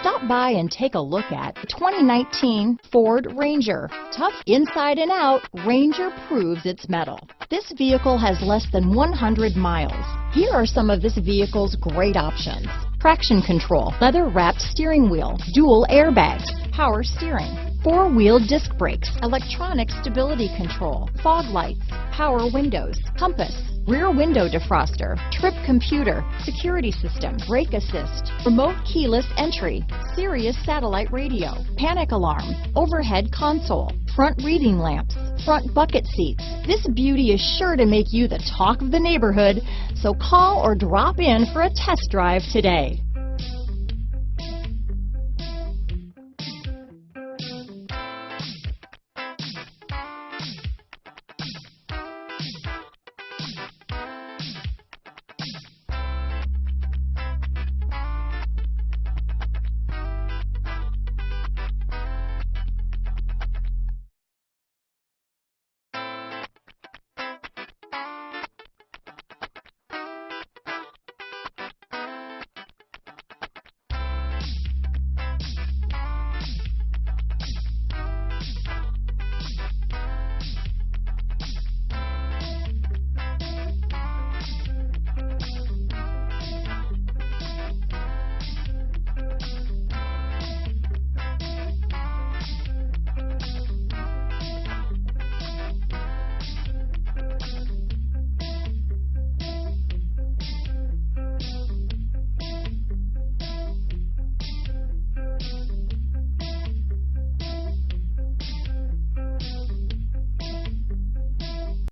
Stop by and take a look at the 2019 Ford Ranger. Tough inside and out, Ranger proves its mettle. This vehicle has less than 100 miles. Here are some of this vehicle's great options: traction control, leather-wrapped steering wheel, dual airbags, power steering, four-wheel disc brakes, electronic stability control, fog lights, power windows, compass, rear window defroster, trip computer, security system, brake assist, remote keyless entry, Sirius satellite radio, panic alarm, overhead console, front reading lamps, front bucket seats. This beauty is sure to make you the talk of the neighborhood, so call or drop in for a test drive today.